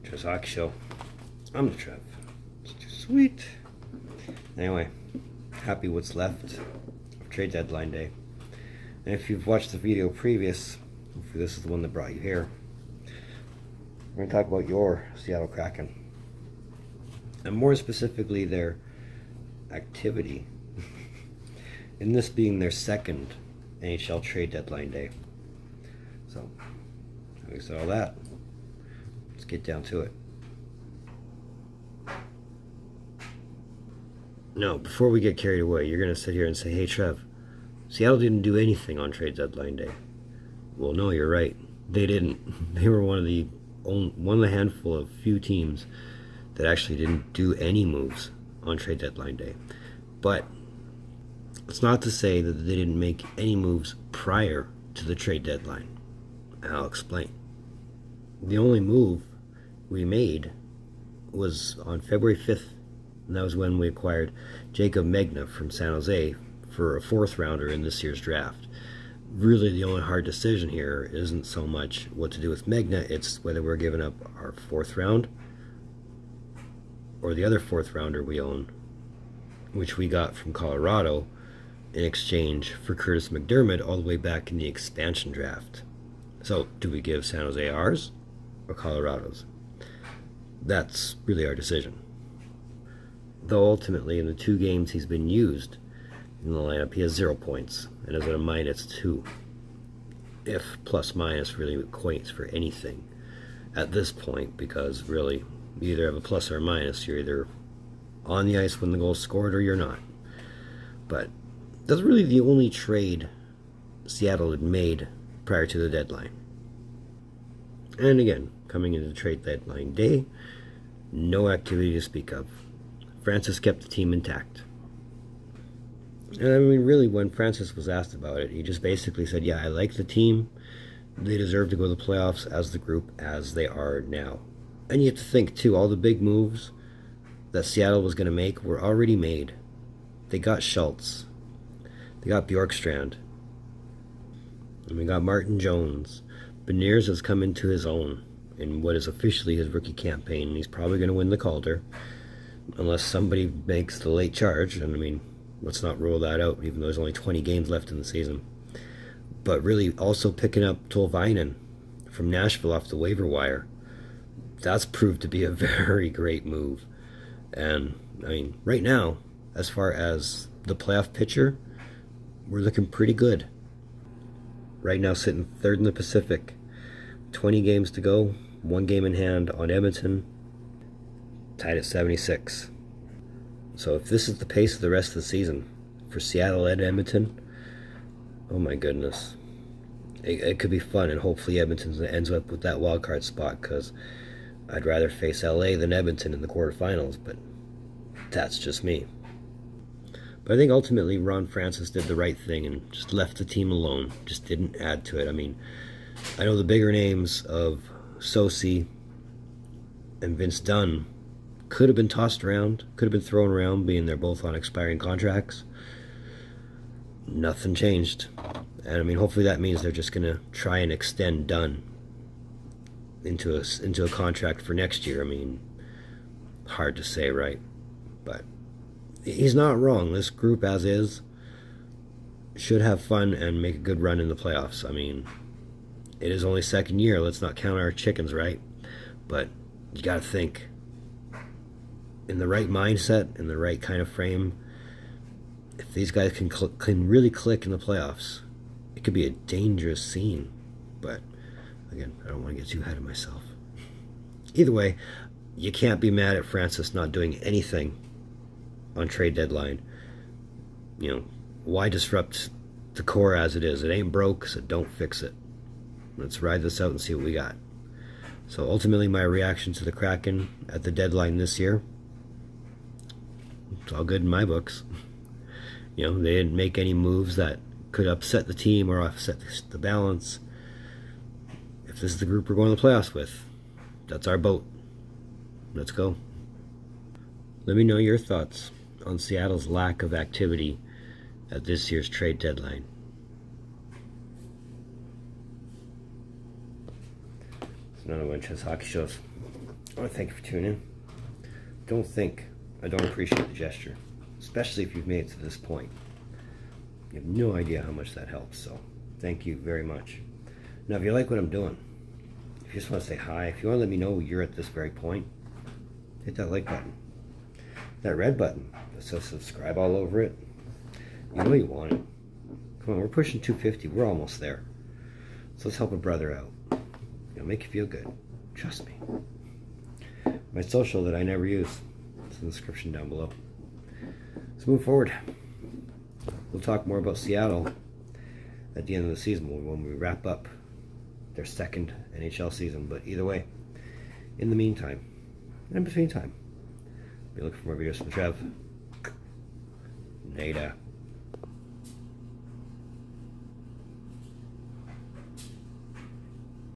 Trevs Hockey Show. I'm the Trev. It's too sweet. Anyway, happy what's left of trade deadline day. And if you've watched the video previous, hopefully this is the one that brought you here. We're going to talk about your Seattle Kraken. And more specifically, their activity. In this being their second NHL trade deadline day. So, having said all that, let's get down to it. No, before we get carried away, you're going to sit here and say, hey Trev, Seattle didn't do anything on trade deadline day. Well, no, you're right. They didn't. They were one of the handful of few teams that actually didn't do any moves on trade deadline day. But it's not to say that they didn't make any moves prior to the trade deadline. And I'll explain. The only move we made was on February 5th, and that was when we acquired Jacob Megna from San Jose for a 4th rounder in this year's draft. Really, the only hard decision here isn't so much what to do with Megna, it's whether we're giving up our 4th round or the other 4th rounder we own, which we got from Colorado in exchange for Curtis McDermott all the way back in the expansion draft. So, do we give San Jose ours or Colorado's? That's really our decision. Though ultimately, in the 2 games he's been used in the lineup, he has 0 points and is at a -2. If plus minus really equates for anything at this point, because really, you either have a plus or a minus. You're either on the ice when the goal's scored or you're not. But that's really the only trade Seattle had made prior to the deadline. And again, coming into the trade deadline day, no activity to speak of. Francis kept the team intact. And I mean, really, when Francis was asked about it, he just basically said, yeah, I like the team. They deserve to go to the playoffs as the group as they are now. And you have to think, too, all the big moves that Seattle was going to make were already made. They got Schultz. They got Bjorkstrand. And we got Martin Jones. Beniers has come into his own in what is officially his rookie campaign. He's probably going to win the Calder, unless somebody makes the late charge. And I mean, let's not rule that out, even though there's only 20 games left in the season. But really, also picking up Tolvainen from Nashville off the waiver wire. That's proved to be a very great move. And, I mean, right now, as far as the playoff picture, we're looking pretty good. Right now, sitting 3rd in the Pacific. 20 games to go, 1 game in hand on Edmonton, tied at 76. So if this is the pace of the rest of the season for Seattle and Edmonton, oh my goodness. It could be fun, and hopefully Edmonton ends up with that wild card spot, because I'd rather face LA than Edmonton in the quarterfinals, but that's just me. But I think ultimately Ron Francis did the right thing and just left the team alone, just didn't add to it. I mean, I know the bigger names of Sosi and Vince Dunn could have been tossed around, could have been thrown around, being they're both on expiring contracts. Nothing changed. And I mean, hopefully that means they're just going to try and extend Dunn into a contract for next year. I mean, hard to say, right? But he's not wrong. This group, as is, should have fun and make a good run in the playoffs. I mean, it is only 2nd year. Let's not count our chickens, right? But you got to think, in the right mindset, in the right kind of frame, if these guys can really click in the playoffs, it could be a dangerous scene. But again, I don't want to get too ahead of myself. Either way, you can't be mad at Francis not doing anything on trade deadline. You know, why disrupt the core as it is? It ain't broke, so don't fix it. Let's ride this out and see what we got. So ultimately, my reaction to the Kraken at the deadline this year, it's all good in my books. You know, they didn't make any moves that could upset the team or upset the balance. If this is the group we're going to the playoffs with, that's our boat. Let's go. Let me know your thoughts on Seattle's lack of activity at this year's trade deadline. It's another one of Trevs Hockey Shows. I want to thank you for tuning in. Don't think I don't appreciate the gesture, especially if you've made it to this point. You have no idea how much that helps, so thank you very much. Now, if you like what I'm doing, if you just want to say hi, if you want to let me know you're at this very point, hit that like button. That red button that says subscribe all over it, you know you want it. Come on, we're pushing 250. We're almost there. So let's help a brother out. It'll make you feel good. Trust me. My social that I never use, it's in the description down below. Let's move forward. We'll talk more about Seattle at the end of the season when we wrap up their second NHL season. But either way, in the meantime, in between time, be looking for more videos from Trev. Nada.